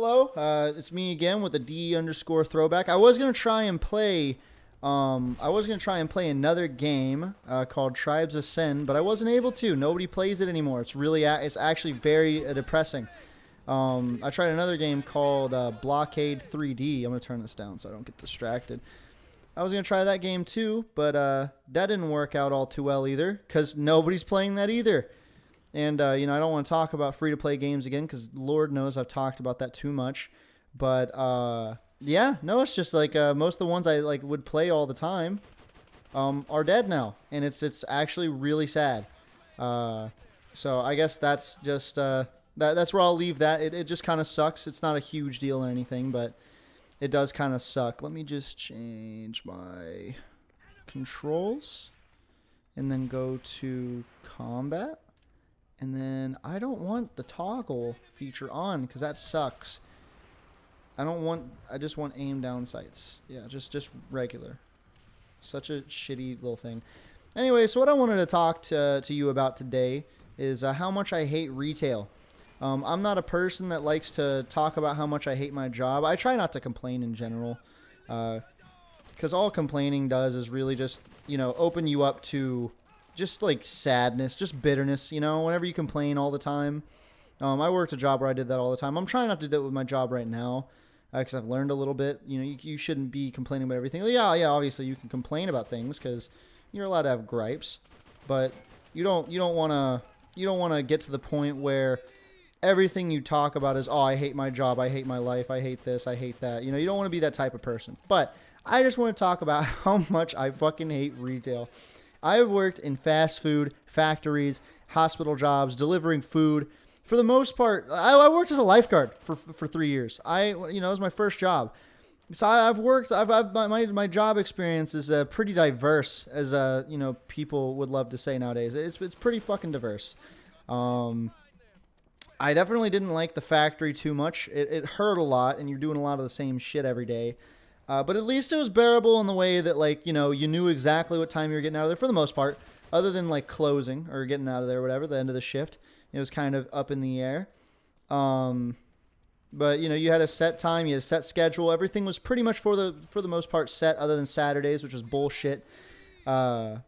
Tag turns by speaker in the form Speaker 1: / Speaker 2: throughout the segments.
Speaker 1: Hello, it's me again with a D_throwback. I was gonna try and play, another game called Tribes of Sin, but I wasn't able to. Nobody plays it anymore. It's actually very depressing. I tried another game called Blockade 3D. I'm gonna turn this down so I don't get distracted. I was gonna try that game too, but that didn't work out all too well either, cause nobody's playing that either. And, I don't want to talk about free-to-play games again because Lord knows I've talked about that too much. But, yeah, no, it's just like most of the ones I would play all the time are dead now. And it's actually really sad. So I guess that's just that's where I'll leave that. It just kind of sucks. It's not a huge deal or anything, but it does kind of suck. Let me just change my controls and then go to combat. And then I don't want the toggle feature on because that sucks. I just want aim down sights. Yeah, just regular. Such a shitty little thing. Anyway, so what I wanted to talk to you about today is how much I hate retail. I'm not a person that likes to talk about how much I hate my job. I try not to complain in general. Because all complaining does is really just, open you up to just like sadness, just bitterness, whenever you complain all the time. I worked a job where I did that all the time. I'm trying not to do that with my job right now because I've learned a little bit. You shouldn't be complaining about everything. Yeah, obviously you can complain about things because you're allowed to have gripes, but you don't want to get to the point where everything you talk about is, oh, I hate my job, I hate my life, I hate this, I hate that. You don't want to be that type of person. But I just want to talk about how much I fucking hate retail. I've worked in fast food, factories, hospital jobs, delivering food. For the most part, I worked as a lifeguard for 3 years. It was my first job. So my job experience is pretty diverse, as people would love to say nowadays. It's pretty fucking diverse. I definitely didn't like the factory too much. It hurt a lot, and you're doing a lot of the same shit every day. But at least it was bearable in the way that, you knew exactly what time you were getting out of there for the most part, other than, closing or getting out of there or whatever, the end of the shift. It was kind of up in the air. But, you had a set time, you had a set schedule. Everything was pretty much, for the most part, set other than Saturdays, which was bullshit. But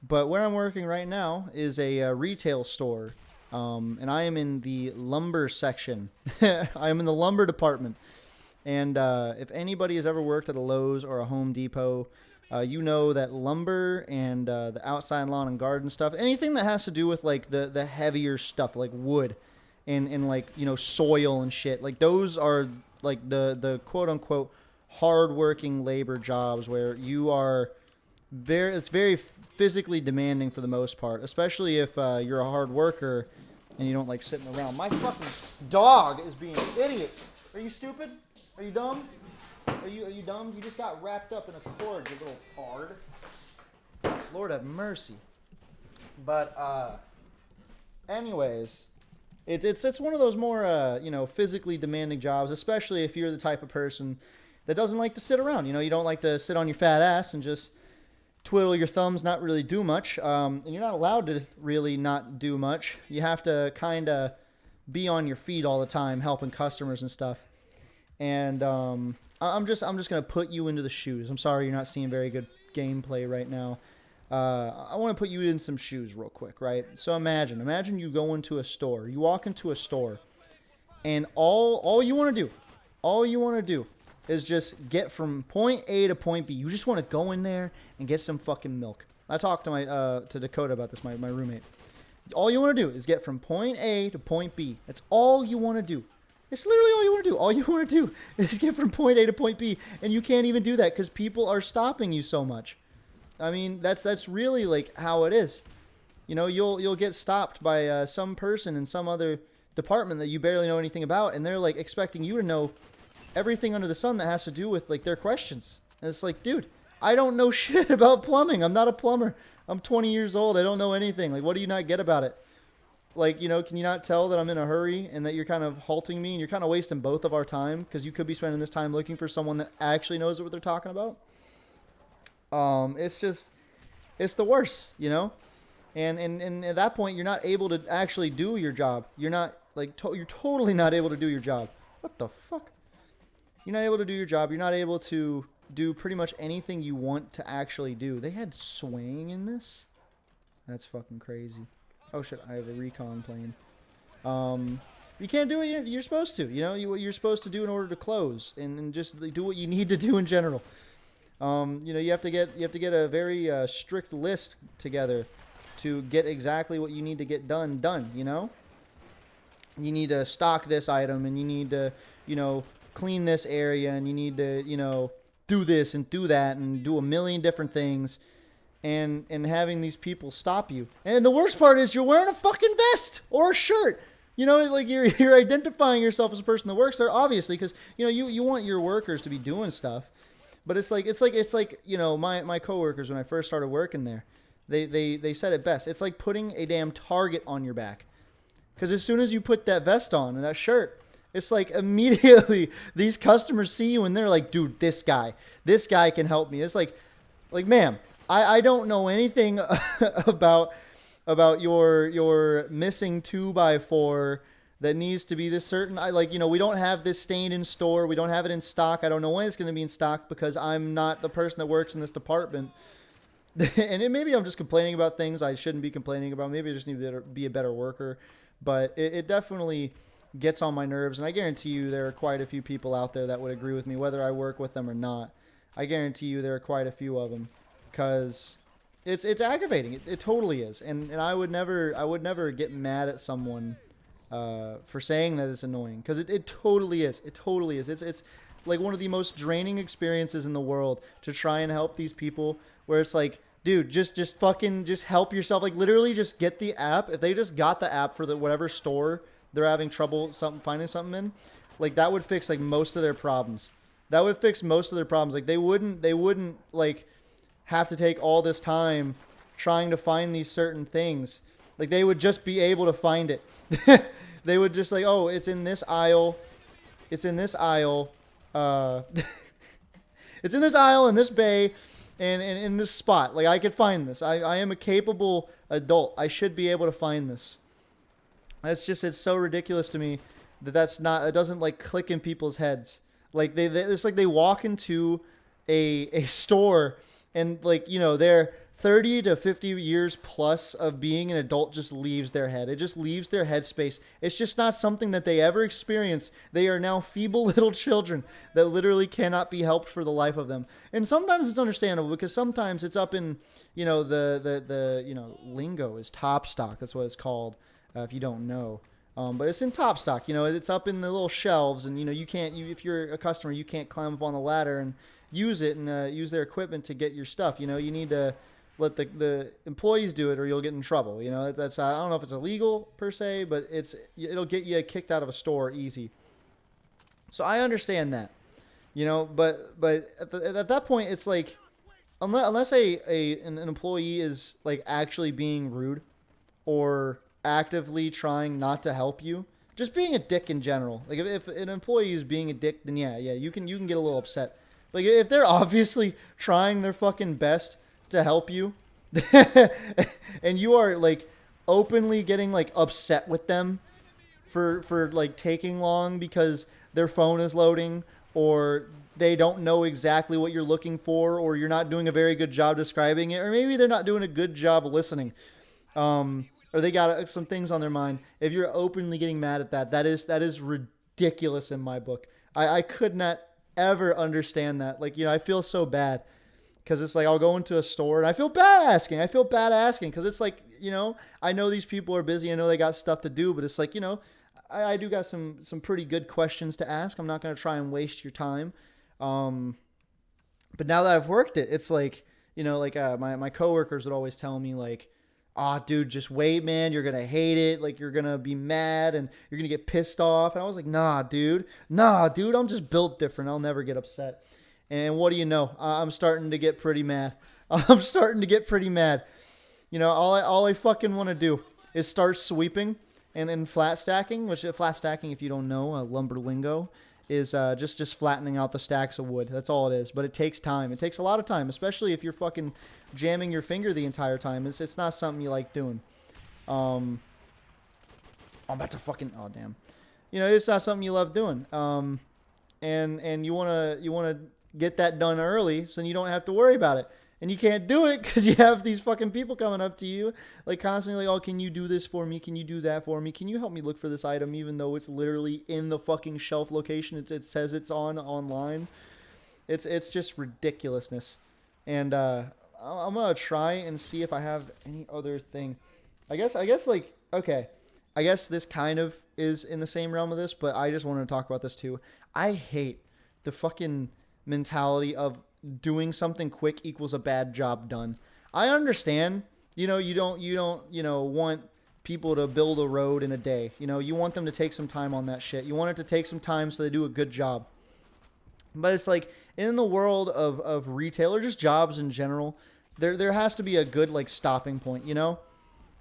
Speaker 1: where I'm working right now is a retail store, and I am in the lumber section. I am in the lumber department. And if anybody has ever worked at a Lowe's or a Home Depot, you know that lumber and the outside lawn and garden stuff, anything that has to do with the heavier stuff like wood and soil and shit, those are the quote unquote hardworking labor jobs where you are it's very physically demanding for the most part, especially if you're a hard worker and you don't like sitting around. My fucking dog is being an idiot. Are you stupid? Are you dumb? Are you dumb? You just got wrapped up in a cord, you little tard. Lord have mercy. But anyways, it's one of those more physically demanding jobs, especially if you're the type of person that doesn't like to sit around. You don't like to sit on your fat ass and just twiddle your thumbs, not really do much. And you're not allowed to really not do much. You have to kind of be on your feet all the time, helping customers and stuff. And I'm just gonna put you into the shoes. I'm sorry you're not seeing very good gameplay right now. I want to put you in some shoes real quick, right? So imagine you go into a store. You walk into a store, and all you want to do is just get from point A to point B. You just want to go in there and get some fucking milk. I talked to my to Dakota about this, my roommate. All you want to do is get from point A to point B. That's all you want to do. It's literally all you want to do. All you want to do is get from point A to point B, and you can't even do that because people are stopping you so much. I mean, that's really how it is. You'll get stopped by some person in some other department that you barely know anything about, and they're expecting you to know everything under the sun that has to do with their questions. And it's dude, I don't know shit about plumbing. I'm not a plumber. I'm 20 years old. I don't know anything. What do you not get about it? Can you not tell that I'm in a hurry and that you're kind of halting me and you're kind of wasting both of our time because you could be spending this time looking for someone that actually knows what they're talking about? It's the worst, And at that point, you're not able to actually do your job. You're not you're totally not able to do your job. What the fuck? You're not able to do your job. You're not able to do pretty much anything you want to actually do. They had swaying in this? That's fucking crazy. Oh shit, I have a recon plane. You can't do what you're supposed to. You know, what you're supposed to do in order to close, and just do what you need to do in general. You know, you have to get a very strict list together to get exactly what you need to get done. You know, you need to stock this item, and you need to, you know, clean this area, and you need to, you know, do this and do that, and do a million different things. And having these people stop you. And the worst part is you're wearing a fucking vest or a shirt. You know, like you're identifying yourself as a person that works there, obviously, because you know you want your workers to be doing stuff. But it's like you know, my coworkers, when I first started working there, they said it best. It's like putting a damn target on your back. Because as soon as you put that vest on and that shirt, it's like immediately these customers see you and they're like, dude, this guy can help me. It's like ma'am, I don't know anything about your missing 2x4 that needs to be this certain. You know, we don't have this stain in store. We don't have it in stock. I don't know when it's going to be in stock because I'm not the person that works in this department. And maybe I'm just complaining about things I shouldn't be complaining about. Maybe I just need to be a better worker. But it definitely gets on my nerves. And I guarantee you there are quite a few people out there that would agree with me, whether I work with them or not. I guarantee you there are quite a few of them. Because it's aggravating. It totally is. And I would never get mad at someone for saying that it's annoying. Because it totally is. It totally is. It's like one of the most draining experiences in the world to try and help these people, where it's like, dude, just fucking help yourself. Like literally just get the app. If they just got the app for the whatever store they're having trouble finding something in, like that would fix like most of their problems. That would fix most of their problems. Like they wouldn't like have to take all this time trying to find these certain things. Like they would just be able to find it. They would just like, oh, it's in this aisle. It's in this aisle. It's in this aisle, in this bay, and in this spot. Like I could find this. I am a capable adult. I should be able to find this. It's so ridiculous to me that it doesn't like click in people's heads. Like it's like they walk into a store and like, you know, they're 30 to 50 years plus of being an adult just leaves their head. It just leaves their headspace. It's just not something that they ever experience. They are now feeble little children that literally cannot be helped for the life of them. And sometimes it's understandable because sometimes it's up in, you know, the you know, lingo is top stock. That's what it's called if you don't know. But it's in top stock. You know, it's up in the little shelves, and you know if you're a customer, you can't climb up on the ladder and use it and use their equipment to get your stuff. You know, you need to let the employees do it or you'll get in trouble. You know, that's I don't know if it's illegal per se, but it'll get you kicked out of a store easy. So I understand that, you know, but at that point it's like unless an employee is like actually being rude or actively trying not to help you, just being a dick in general. Like if an employee is being a dick, then yeah, you can get a little upset. Like if they're obviously trying their fucking best to help you and you are like openly getting like upset with them for like taking long because their phone is loading or they don't know exactly what you're looking for or you're not doing a very good job describing it or maybe they're not doing a good job listening or they got some things on their mind. If you're openly getting mad at that is ridiculous in my book. I could not ever understand that. Like, you know, I feel so bad because it's like I'll go into a store and I feel bad asking because it's like, you know, I know these people are busy. I know they got stuff to do, but it's like, you know, I do got some pretty good questions to ask. I'm not going to try and waste your time. But now that I've worked it, it's like, you know, like my coworkers would always tell me like, "Ah, dude, just wait, man. You're going to hate it. Like, you're going to be mad and you're going to get pissed off." And I was like, nah, dude, I'm just built different. I'll never get upset. And what do you know? I'm starting to get pretty mad. You know, all I fucking want to do is start sweeping and flat stacking, which flat stacking, if you don't know, lumber lingo, is just flattening out the stacks of wood. That's all it is. But it takes time. It takes a lot of time, especially if you're fucking jamming your finger the entire time. It's not something you like doing. I'm about to fucking... Oh, damn. you know, it's not something you love doing. And you wanna get that done early, so you don't have to worry about it. And you can't do it because you have these fucking people coming up to you, like constantly, oh, can you do this for me? Can you do that for me? Can you help me look for this item, even though it's literally in the fucking shelf location it says it's online. It's just ridiculousness. And I'm gonna try and see if I have any other thing. I guess like, okay, I guess this kind of is in the same realm of this, but I just wanted to talk about this too. I hate the fucking mentality of doing something quick equals a bad job done. I understand, you know, you don't, want people to build a road in a day. You know, you want them to take some time on that shit. You want it to take some time so they do a good job. But it's like, in the world of retail or just jobs in general, there has to be a good, like, stopping point, you know?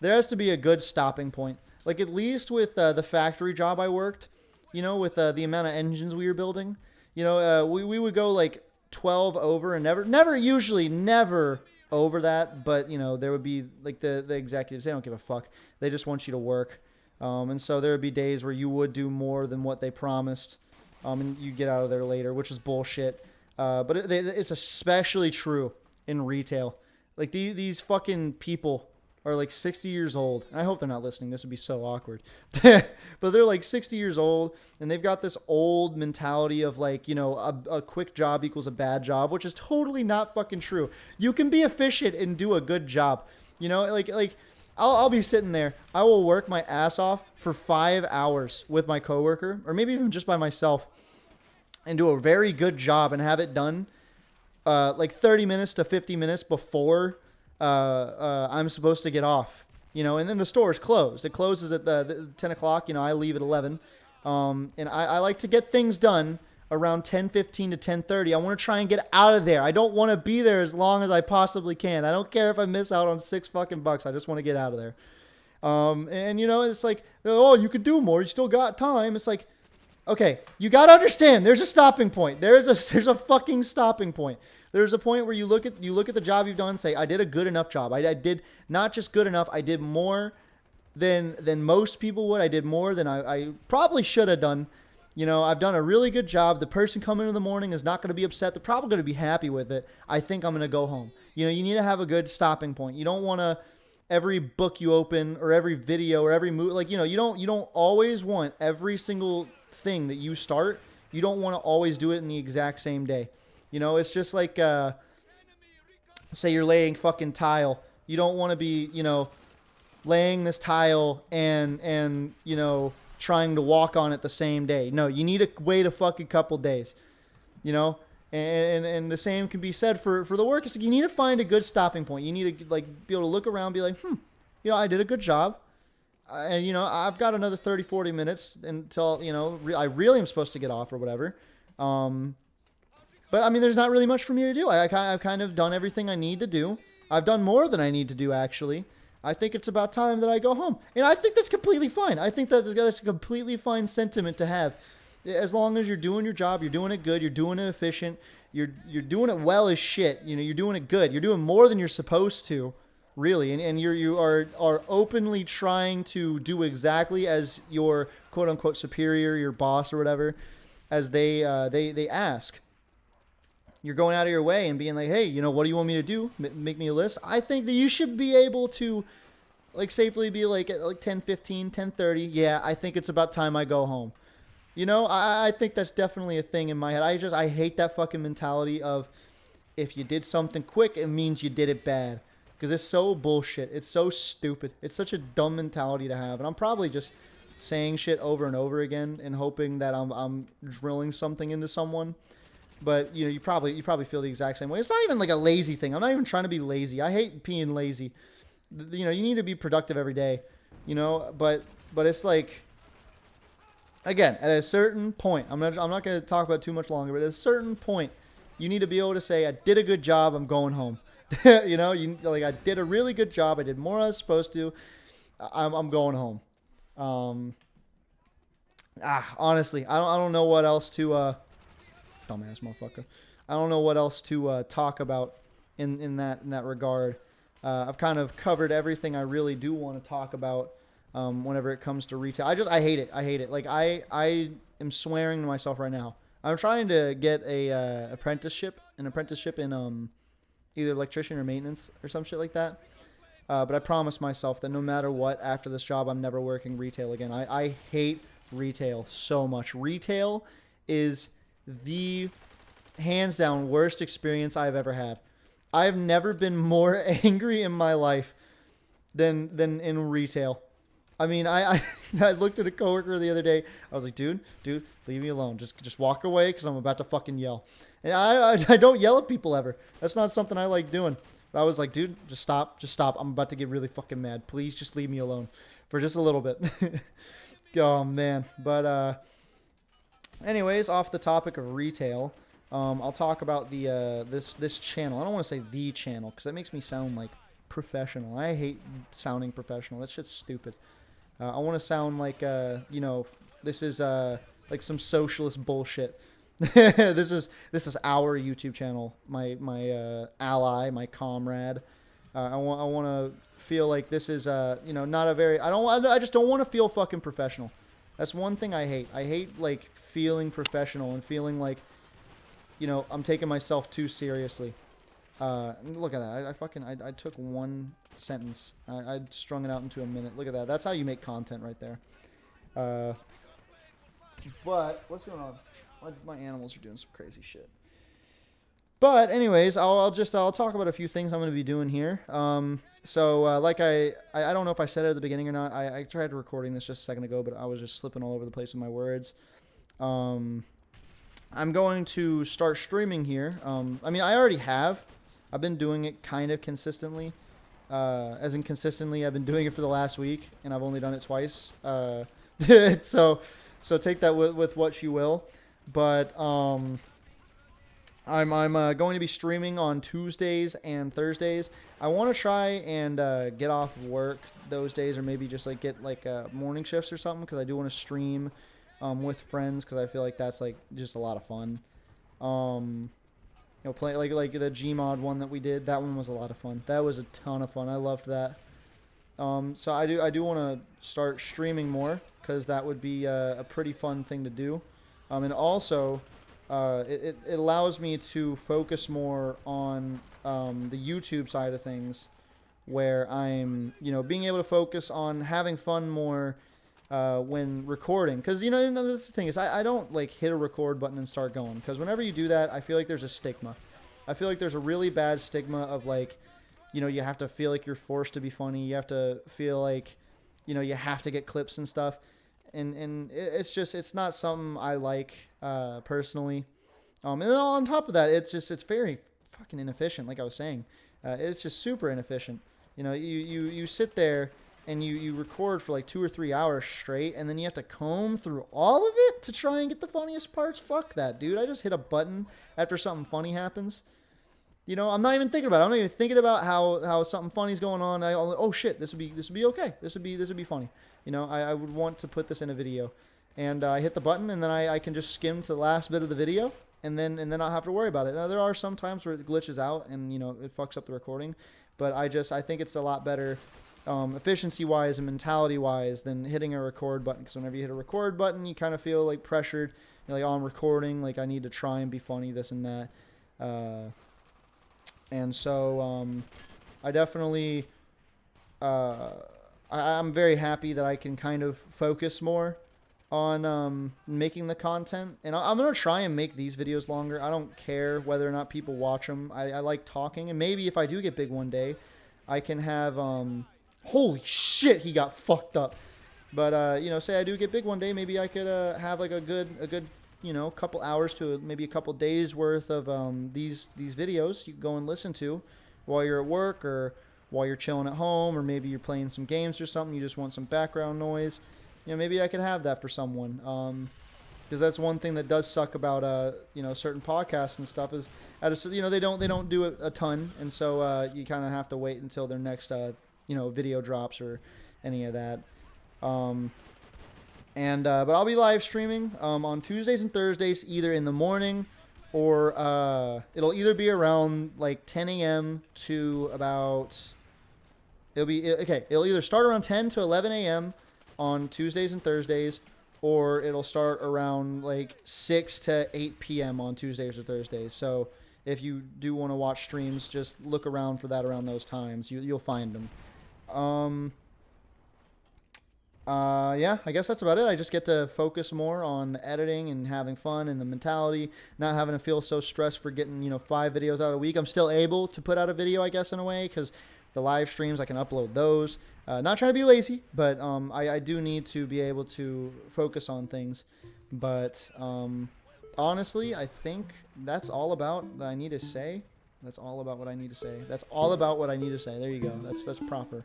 Speaker 1: There has to be a good stopping point. Like, at least with the factory job I worked, you know, with the amount of engines we were building, you know, we would go, like, 12 over and never over that, but you know, there would be like the executives, they don't give a fuck, they just want you to work, and so there would be days where you would do more than what they promised, and you get out of there later, which is bullshit, but it's especially true in retail. Like these fucking people are like 60 years old. And I hope they're not listening. This would be so awkward. But they're like 60 years old, and they've got this old mentality of like, you know, a quick job equals a bad job, which is totally not fucking true. You can be efficient and do a good job. You know, like I'll be sitting there. I will work my ass off for 5 hours with my coworker, or maybe even just by myself, and do a very good job and have it done like 30 minutes to 50 minutes before I'm supposed to get off, you know, and then the store's closed. It closes at the 10 o'clock, you know, I leave at 11. And I like to get things done around 10:15 to 10:30. I want to try and get out of there. I don't want to be there as long as I possibly can. I don't care if I miss out on $6 fucking bucks. I just want to get out of there. And you know, it's like, oh, you could do more. You still got time. It's like, okay, you got to understand, there's a stopping point. There's a fucking stopping point. There's a point where you look at the job you've done and say, I did a good enough job. I did not just good enough, I did more than most people would. I did more than I probably should have done. You know, I've done a really good job. The person coming in the morning is not going to be upset. They're probably going to be happy with it. I think I'm going to go home. You know, you need to have a good stopping point. You don't want to, every book you open or every video or every movie, like, you know, you don't always want every single thing that you start. You don't want to always do it in the exact same day. You know, it's just like, say you're laying fucking tile. You don't want to be, you know, laying this tile and you know, trying to walk on it the same day. No, you need to wait a fucking couple days, you know, and the same can be said for the work. It's like you need to find a good stopping point. You need to like be able to look around and be like, you know, I did a good job. And, you know, I've got another 30, 40 minutes until, you know, I really am supposed to get off or whatever. But, I mean, there's not really much for me to do. I've kind of done everything I need to do. I've done more than I need to do, actually. I think it's about time that I go home. And I think that's completely fine. I think that that's a completely fine sentiment to have. As long as you're doing your job, you're doing it good, you're doing it efficient, you're doing it well as shit. You know, you're doing it good. You're doing more than you're supposed to, really. And you are openly trying to do exactly as your quote-unquote superior, your boss or whatever, as they ask. You're going out of your way and being like, hey, you know, what do you want me to do? Make me a list. I think that you should be able to, like, safely be like at like 10:15, 10:30. Yeah, I think it's about time I go home. You know, I think that's definitely a thing in my head. I hate that fucking mentality of if you did something quick, it means you did it bad. Because it's so bullshit. It's so stupid. It's such a dumb mentality to have. And I'm probably just saying shit over and over again and hoping that I'm drilling something into someone. But, you know, you probably feel the exact same way. It's not even like a lazy thing. I'm not even trying to be lazy. I hate being lazy. You know, you need to be productive every day, you know, but it's like, again, at a certain point, I'm not going to talk about it too much longer, but at a certain point, you need to be able to say, I did a good job, I'm going home. You know, I did a really good job. I did more than I was supposed to. I'm going home. Honestly, I don't know what else to, dumbass motherfucker. I don't know what else to talk about in that regard. I've kind of covered everything I really do want to talk about whenever it comes to retail. I hate it. I hate it. Like I am swearing to myself right now. I'm trying to get an apprenticeship in either electrician or maintenance or some shit like that. But I promised myself that no matter what, after this job, I'm never working retail again. I hate retail so much. Retail is the hands down worst experience I've ever had. I've never been more angry in my life than in retail. I mean, I looked at a coworker the other day. I was like, dude, leave me alone. Just walk away because I'm about to fucking yell. And I don't yell at people ever. That's not something I like doing. But I was like, dude, just stop. I'm about to get really fucking mad. Please just leave me alone for just a little bit. Oh, man. But anyways, off the topic of retail, I'll talk about the this channel. I don't want to say the channel because that makes me sound like professional. I hate sounding professional. That shit's stupid. I want to sound like, this is like some socialist bullshit. This is our YouTube channel, my ally, my comrade. I want to feel like this is not a very. I just don't want to feel fucking professional. That's one thing I hate. I hate like feeling professional and feeling like, I'm taking myself too seriously. Look at that. I took one sentence. I strung it out into a minute. Look at that. That's how you make content right there. But what's going on? My animals are doing some crazy shit. But anyways, I'll talk about a few things I'm going to be doing here. So like I don't know if I said it at the beginning or not. I tried recording this just a second ago, but I was just slipping all over the place with my words. I'm going to start streaming here. I mean, I already have. I've been doing it kind of consistently. As in consistently, I've been doing it for the last week, and I've only done it twice. So take that with what you will. But I'm going to be streaming on Tuesdays and Thursdays. I want to try and get off work those days, or maybe just like get like morning shifts or something, because I do want to stream with friends, because I feel like that's like just a lot of fun. Play like the Gmod one that we did. That one was a lot of fun. That was a ton of fun. I loved that. So I do want to start streaming more, because that would be a pretty fun thing to do. And also, it allows me to focus more on the YouTube side of things, where I'm being able to focus on having fun more when recording. Because that's the thing is I don't like hit a record button and start going, because whenever you do that, I feel like there's a stigma. I feel like there's a really bad stigma of like, you have to feel like you're forced to be funny. You have to feel like, you have to get clips and stuff. And it's not something I like personally. And then on top of that, it's very fucking inefficient. Like I was saying, it's just super inefficient. You sit there and you record for like 2 or 3 hours straight, and then you have to comb through all of it to try and get the funniest parts. Fuck that, dude. I just hit a button after something funny happens. I'm not even thinking about it. I'm not even thinking about how something funny's going on. Oh shit, this would be okay. This would be funny. I would want to put this in a video, and I hit the button, and then I can just skim to the last bit of the video, and then I'll have to worry about it. Now there are some times where it glitches out and it fucks up the recording, but I think it's a lot better efficiency wise and mentality wise than hitting a record button, because whenever you hit a record button, you kind of feel like pressured. You're like, oh, I'm recording, like I need to try and be funny, this and that. And so I definitely I'm very happy that I can kind of focus more on making the content. And I'm going to try and make these videos longer. I don't care whether or not people watch them. I like talking. And maybe if I do get big one day, I can have... holy shit, he got fucked up. But, say I do get big one day, maybe I could have like a good couple hours to maybe a couple days worth of these videos you can go and listen to while you're at work, or while you're chilling at home, or maybe you're playing some games or something, you just want some background noise. Maybe I could have that for someone. Because that's one thing that does suck about certain podcasts and stuff is they don't do it a ton, and so you kind of have to wait until their next video drops or any of that. But I'll be live streaming on Tuesdays and Thursdays, either in the morning, or it'll either be around like 10 a.m. to about... It'll either start around 10 to 11 a.m., on Tuesdays and Thursdays, or it'll start around like 6 to 8 p.m. on Tuesdays or Thursdays. So if you do want to watch streams, just look around for that around those times. You'll find them. Yeah, I guess that's about it. I just get to focus more on the editing and having fun and the mentality, not having to feel so stressed for getting, 5 videos out a week. I'm still able to put out a video, I guess, in a way, because the live streams, I can upload those. Not trying to be lazy, but I do need to be able to focus on things. But honestly, I think that's all about that I need to say. That's all about what I need to say. That's all about what I need to say. There you go. That's proper.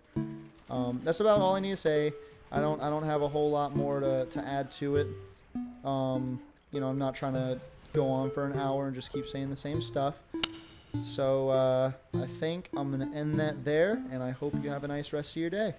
Speaker 1: That's about all I need to say. I don't have a whole lot more to add to it. I'm not trying to go on for an hour and just keep saying the same stuff. So I think I'm going to end that there, and I hope you have a nice rest of your day.